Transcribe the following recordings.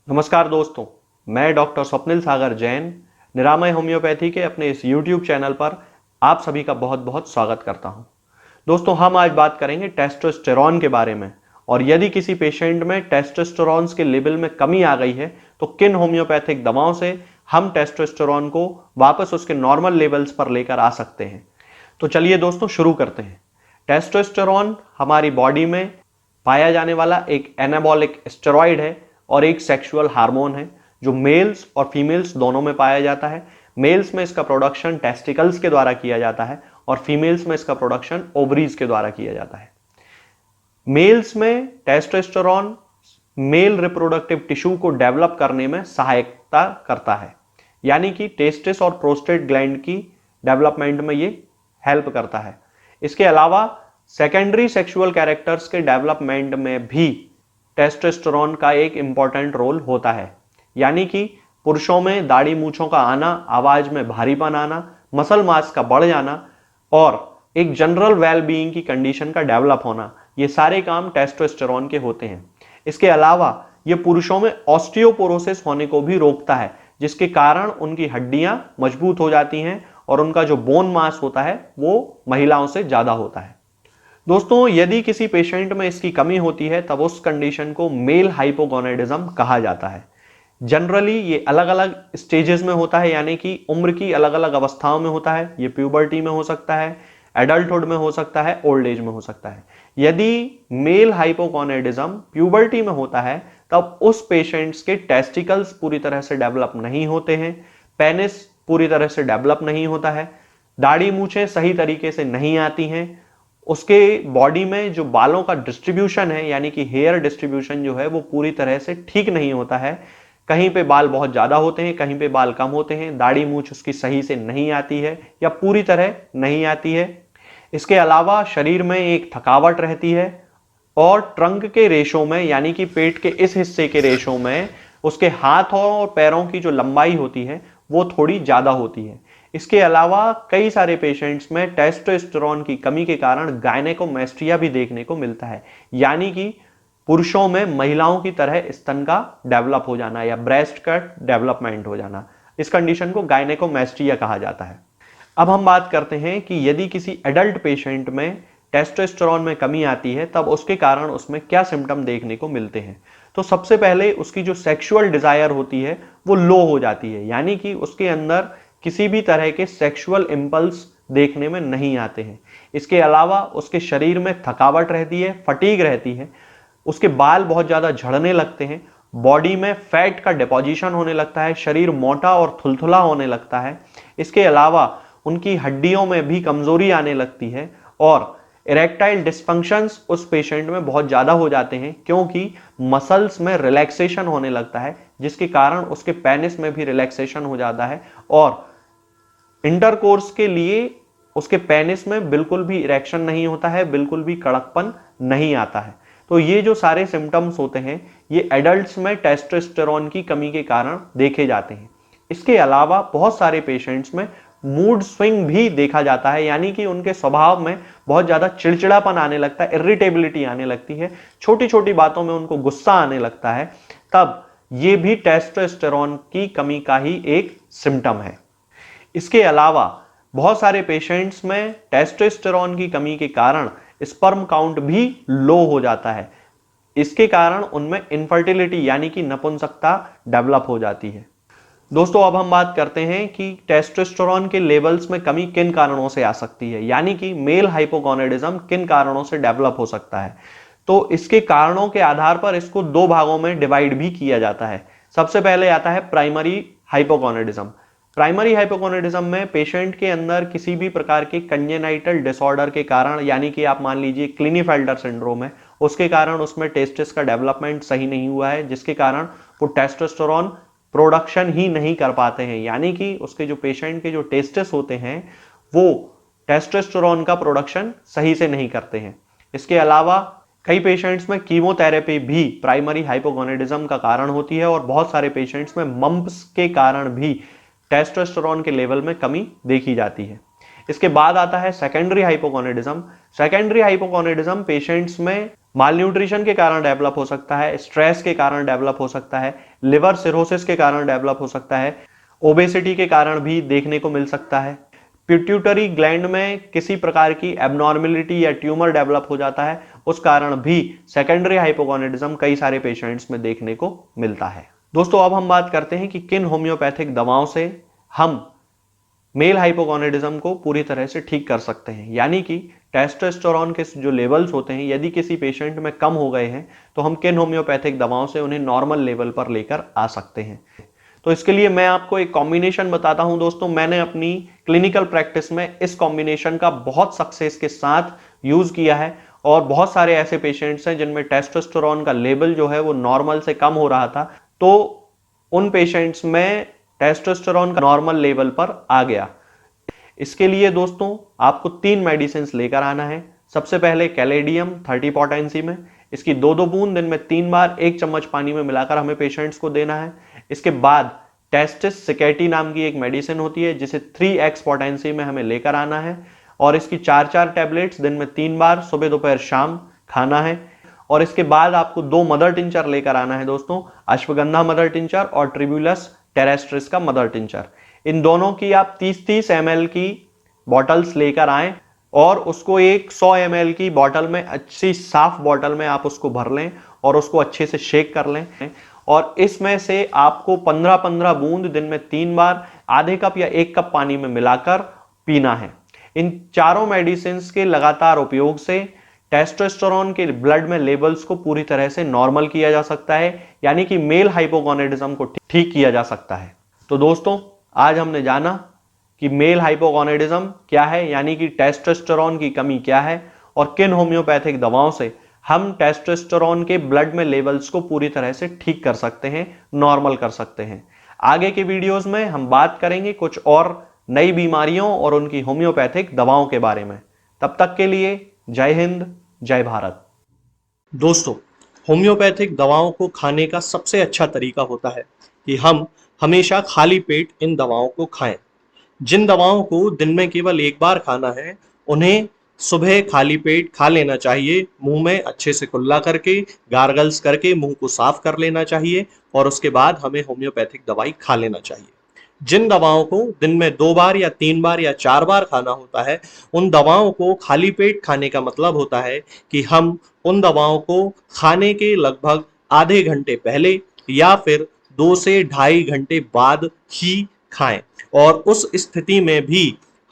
नमस्कार दोस्तों, मैं डॉक्टर स्वप्निल सागर जैन निरामय होम्योपैथी के अपने इस YouTube चैनल पर आप सभी का बहुत बहुत स्वागत करता हूं। दोस्तों, हम आज बात करेंगे टेस्टोस्टेरॉन के बारे में और यदि किसी पेशेंट में टेस्टोस्टेरॉन के लेवल में कमी आ गई है तो किन होम्योपैथिक दवाओं से हम टेस्टोस्टेरॉन को वापस उसके नॉर्मल लेवल्स पर लेकर आ सकते हैं। तो चलिए दोस्तों शुरू करते हैं। टेस्टोस्टेरॉन हमारी बॉडी में पाया जाने वाला एक एनाबॉलिक स्टेरॉइड है और एक सेक्सुअल हार्मोन है जो मेल्स और फीमेल्स दोनों में पाया जाता है। मेल्स में इसका प्रोडक्शन टेस्टिकल्स के द्वारा किया जाता है और फीमेल्स में इसका प्रोडक्शन ओवरीज के द्वारा किया जाता है। मेल्स में टेस्टोस्टेरॉन मेल रिप्रोडक्टिव टिश्यू को डेवलप करने में सहायता करता है, यानी कि टेस्टिस और प्रोस्टेट ग्लैंड की डेवलपमेंट में ये हेल्प करता है। इसके अलावा सेकेंडरी सेक्सुअल कैरेक्टर्स के डेवलपमेंट में भी टेस्टोस्टेरॉन का एक इंपॉर्टेंट रोल होता है, यानी कि पुरुषों में दाढ़ी मूंछों का आना, आवाज में भारीपन आना, मसल मास का बढ़ जाना और एक जनरल वेल बीइंग की कंडीशन का डेवलप होना, ये सारे काम टेस्टोस्टेरॉन के होते हैं। इसके अलावा ये पुरुषों में ऑस्टियोपोरोसिस होने को भी रोकता है, जिसके कारण उनकी हड्डियां मजबूत हो जाती हैं और उनका जो बोन मास होता है वो महिलाओं से ज्यादा होता है। दोस्तों, यदि किसी पेशेंट में इसकी कमी होती है तब उस कंडीशन को मेल हाइपोगोनेडिज्म कहा जाता है। जनरली ये अलग अलग स्टेजेस में होता है, यानी कि उम्र की अलग अलग अवस्थाओं में होता है। ये प्यूबर्टी में हो सकता है, एडल्टहुड में हो सकता है, ओल्ड एज में हो सकता है। यदि मेल हाइपोगोनेडिज्म प्यूबर्टी में होता है तब उस पेशेंट्स के टेस्टिकल्स पूरी तरह से डेवलप नहीं होते हैं, पेनिस पूरी तरह से डेवलप नहीं होता है, दाढ़ी मूछें सही तरीके से नहीं आती हैं, उसके बॉडी में जो बालों का डिस्ट्रीब्यूशन है, यानी कि हेयर डिस्ट्रीब्यूशन जो है वो पूरी तरह से ठीक नहीं होता है। कहीं पे बाल बहुत ज्यादा होते हैं, कहीं पे बाल कम होते हैं, दाढ़ी मूछ उसकी सही से नहीं आती है या पूरी तरह नहीं आती है। इसके अलावा शरीर में एक थकावट रहती है और ट्रंक के रेशों में, यानी कि पेट के इस हिस्से के रेशों में उसके हाथों और पैरों की जो लंबाई होती है वो थोड़ी ज्यादा होती है। इसके अलावा कई सारे पेशेंट्स में टेस्टोस्टेरॉन की कमी के कारण गायनेकोमेस्ट्रिया भी देखने को मिलता है, यानी कि पुरुषों में महिलाओं की तरह स्तन का डेवलप हो जाना या ब्रेस्ट का डेवलपमेंट हो जाना। इस कंडीशन को गायनेकोमेस्ट्रिया कहा जाता है। अब हम बात करते हैं कि यदि किसी एडल्ट पेशेंट में टेस्टोस्टेरॉन में कमी आती है तब उसके कारण उसमें क्या सिम्टम देखने को मिलते हैं। तो सबसे पहले उसकी जो सेक्सुअल डिजायर होती है वो लो हो जाती है, यानी कि उसके अंदर किसी भी तरह के सेक्सुअल इंपल्स देखने में नहीं आते हैं। इसके अलावा उसके शरीर में थकावट रहती है, फटीग रहती है, उसके बाल बहुत ज्यादा झड़ने लगते हैं, बॉडी में फैट का डिपोजिशन होने लगता है, शरीर मोटा और थुलथुला होने लगता है। इसके अलावा उनकी हड्डियों में भी कमजोरी आने लगती है और इरेक्टाइल डिस्फंक्शंस उस पेशेंट में बहुत ज्यादा हो जाते हैं, क्योंकि मसल्स में रिलैक्सेशन होने लगता है, जिसके कारण उसके पेनिस में भी रिलैक्सेशन हो जाता है और इंटरकोर्स के लिए उसके पेनिस में बिल्कुल भी इरेक्शन नहीं होता है, बिल्कुल भी कड़कपन नहीं आता है। तो ये जो सारे सिम्टम्स होते हैं ये एडल्ट्स में टेस्टोस्टेरॉन की कमी के कारण देखे जाते हैं। इसके अलावा बहुत सारे पेशेंट्स में मूड स्विंग भी देखा जाता है, यानी कि उनके स्वभाव में बहुत ज्यादा चिड़चिड़ापन आने लगता है, इरिटेबिलिटी आने लगती है, छोटी छोटी बातों में उनको गुस्सा आने लगता है। तब ये भी टेस्टोस्टेरॉन की कमी का ही एक सिम्टम है। इसके अलावा बहुत सारे पेशेंट्स में टेस्टोस्टेरॉन की कमी के कारण स्पर्म काउंट भी लो हो जाता है। इसके कारण उनमें इनफर्टिलिटी यानी कि नपुंसकता डेवलप हो जाती है। दोस्तों, अब हम बात करते हैं कि टेस्टोस्टेरॉन के लेवल्स में कमी किन कारणों से आ सकती है, यानी कि मेल हाइपोगोनेडिज्म किन कारणों से डेवलप हो सकता है। तो इसके कारणों के आधार पर इसको दो भागों में डिवाइड भी किया जाता है। सबसे पहले आता है प्राइमरी हाइपोगोनेडिज्म। प्राइमरी हाइपोगोनेडिज्म में पेशेंट के अंदर किसी भी प्रकार के कंजेनाइटल डिसऑर्डर के कारण, यानी कि आप मान लीजिए क्लिनीफेल्टर सिंड्रोम है, उसके कारण उसमें टेस्टिस का डेवलपमेंट सही नहीं हुआ है, जिसके कारण वो टेस्टोस्टेरॉन प्रोडक्शन ही नहीं कर पाते हैं, यानी कि उसके जो पेशेंट के जो टेस्टिस होते हैं वो टेस्टोस्टेरॉन का प्रोडक्शन सही से नहीं करते हैं। इसके अलावा कई पेशेंट्स में कीमोथेरेपी भी प्राइमरी हाइपोगोनेडिज्म का कारण होती है और बहुत सारे पेशेंट्स में मम्प्स के कारण भी टेस्टोस्टेरॉन के लेवल में कमी देखी जाती है। इसके बाद आता है secondary hypogonadism. Secondary hypogonadism patients में मालन्यूट्रिशन के कारण डेवलप हो सकता है, स्ट्रेस के कारण डेवलप हो सकता है, लिवर सिरोसिस के कारण डेवलप हो सकता है, ओबेसिटी के कारण भी देखने को मिल सकता है, पिट्यूटरी ग्लैंड में किसी प्रकार की एबनॉर्मेलिटी या ट्यूमर डेवलप हो जाता है, उस कारण भी सेकेंडरी हाइपोगोनाडिज्म कई सारे पेशेंट्स में देखने को मिलता है। दोस्तों अब हम बात करते हैं कि किन होम्योपैथिक दवाओं से हम मेल हाइपोगोनाडिज्म को पूरी तरह से ठीक कर सकते हैं, यानी कि टेस्टोस्टेरोन के जो लेवल्स होते हैं यदि किसी पेशेंट में कम हो गए हैं तो हम किन होम्योपैथिक दवाओं से उन्हें नॉर्मल लेवल पर लेकर आ सकते हैं। तो इसके लिए मैं आपको एक कॉम्बिनेशन बताता हूं दोस्तों। मैंने अपनी क्लिनिकल प्रैक्टिस में इस कॉम्बिनेशन का बहुत सक्सेस के साथ यूज किया है और बहुत सारे ऐसे पेशेंट्स हैं जिनमें टेस्टोस्टेरोन का लेवल जो है वो नॉर्मल से कम हो रहा था, तो उन पेशेंट्स में टेस्टोस्टेरोन का नॉर्मल लेवल पर आ गया। इसके लिए दोस्तों आपको 3 मेडिसिन लेकर आना है। सबसे पहले कैलेडियम 30 पोटेंसी में, इसकी 2-2 बूंद दिन में 3 बार 1 चम्मच पानी में मिलाकर हमें पेशेंट्स को देना है। इसके बाद टेस्टिस सिकेटी नाम की एक मेडिसिन होती है जिसे 3x पोटेंसी में हमें लेकर आना है और इसकी 4-4 टैबलेट्स दिन में 3 बार सुबह दोपहर शाम खाना है। और इसके बाद आपको 2 मदर टिंचर लेकर आना है दोस्तों, अश्वगंधा मदर टिंचर और ट्रिब्यूलस टेरेस्ट्रिस का मदर टिंचर। इन दोनों की आप 30-30 ml की बॉटल्स लेकर आएं और उसको एक 100 ml की बॉटल में, अच्छी साफ बॉटल में आप उसको भर लें और उसको अच्छे से शेक कर लें और इसमें से आपको 15-15 बूंद दिन में 3 बार आधे कप या 1 कप पानी में मिलाकर पीना है। इन चारों मेडिसिन के लगातार उपयोग से टेस्टोस्टेरोन के ब्लड में लेवल्स को पूरी तरह से नॉर्मल किया जा सकता है, यानी कि मेल हाइपोगोनाडिज्म को ठीक किया जा सकता है। तो दोस्तों आज हमने जाना कि मेल हाइपोगोनाडिज्म क्या है, यानी कि टेस्टोस्टेरोन की कमी क्या है और किन होम्योपैथिक दवाओं से हम टेस्टोस्टेरोन के ब्लड में लेवल्स को पूरी तरह से ठीक कर सकते हैं, नॉर्मल कर सकते हैं। आगे के वीडियोस में हम बात करेंगे कुछ और नई बीमारियों और उनकी होम्योपैथिक दवाओं के बारे में। तब तक के लिए जय हिंद, जय भारत। दोस्तों होम्योपैथिक दवाओं को खाने का सबसे अच्छा तरीका होता है कि हम हमेशा खाली पेट इन दवाओं को खाएं। जिन दवाओं को दिन में केवल एक बार खाना है उन्हें सुबह खाली पेट खा लेना चाहिए, मुंह में अच्छे से कुल्ला करके, गार्गल्स करके मुंह को साफ कर लेना चाहिए और उसके बाद हमें होम्योपैथिक दवाई खा लेना चाहिए। जिन दवाओं को दिन में 2 बार या 3 बार या 4 बार खाना होता है उन दवाओं को खाली पेट खाने का मतलब होता है कि हम उन दवाओं को खाने के लगभग आधे घंटे पहले या फिर 2 से 2.5 घंटे बाद ही खाएं और उस स्थिति में भी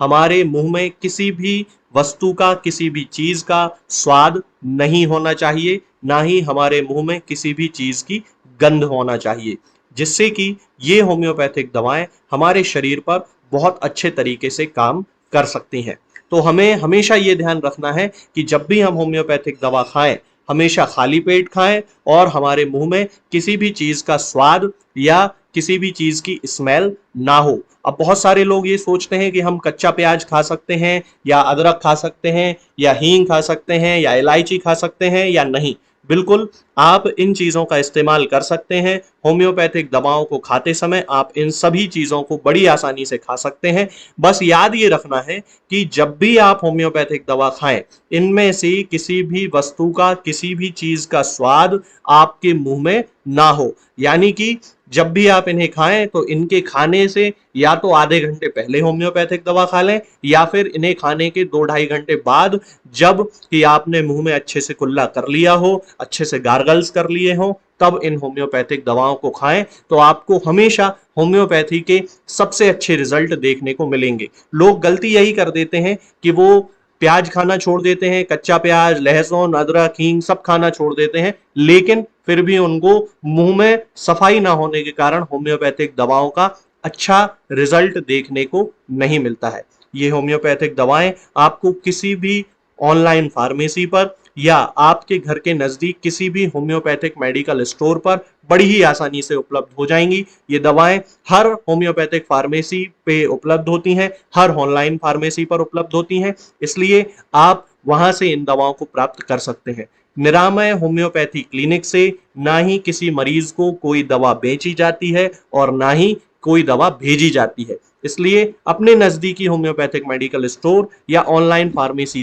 हमारे मुंह में किसी भी वस्तु का, किसी भी चीज का स्वाद नहीं होना चाहिए, ना ही हमारे मुंह में किसी भी चीज की गंध होना चाहिए, जिससे कि ये होम्योपैथिक दवाएं हमारे शरीर पर बहुत अच्छे तरीके से काम कर सकती हैं। तो हमें हमेशा ये ध्यान रखना है कि जब भी हम होम्योपैथिक दवा खाएं हमेशा खाली पेट खाएं और हमारे मुंह में किसी भी चीज का स्वाद या किसी भी चीज की स्मेल ना हो। अब बहुत सारे लोग ये सोचते हैं कि हम कच्चा प्याज खा सकते हैं या अदरक खा सकते हैं या हींग खा सकते हैं या इलायची खा सकते हैं या नहीं। बिल्कुल आप इन चीजों का इस्तेमाल कर सकते हैं। होम्योपैथिक दवाओं को खाते समय आप इन सभी चीजों को बड़ी आसानी से खा सकते हैं। बस याद ये रखना है कि जब भी आप होम्योपैथिक दवा खाएं इनमें से किसी भी वस्तु का, किसी भी चीज का स्वाद आपके मुंह में ना हो, यानी कि जब भी आप इन्हें खाएं तो इनके खाने से या तो आधे घंटे पहले होम्योपैथिक दवा खा लें या फिर इन्हें खाने के 2-2.5 घंटे बाद, जब कि आपने मुंह में अच्छे से कुल्ला कर लिया हो, अच्छे से गार्गल्स कर लिए हो, तब इन होम्योपैथिक दवाओं को खाएं तो आपको हमेशा होम्योपैथी के सबसे अच्छे रिजल्ट देखने को मिलेंगे। लोग गलती यही कर देते हैं कि वो प्याज खाना छोड़ देते हैं, कच्चा प्याज, लहसुन, अदरक, हींग सब खाना छोड़ देते हैं, लेकिन फिर भी उनको मुंह में सफाई ना होने के कारण होम्योपैथिक दवाओं का अच्छा रिजल्ट देखने को नहीं मिलता है। ये होम्योपैथिक दवाएं आपको किसी भी ऑनलाइन फार्मेसी पर या आपके घर के नजदीक किसी भी होम्योपैथिक मेडिकल स्टोर पर बड़ी ही आसानी से उपलब्ध हो जाएंगी। ये दवाएं हर होम्योपैथिक फार्मेसी पे उपलब्ध होती हैं, हर ऑनलाइन फार्मेसी पर उपलब्ध होती हैं, इसलिए आप वहां से इन दवाओं को प्राप्त कर सकते हैं। निरामय होम्योपैथी क्लिनिक से ना ही किसी मरीज को कोई दवा बेची जाती है और ना ही कोई दवा भेजी जाती है। इसलिए अपने नजदीकी होम्योपैथिक मेडिकल स्टोर या ऑनलाइन फार्मेसी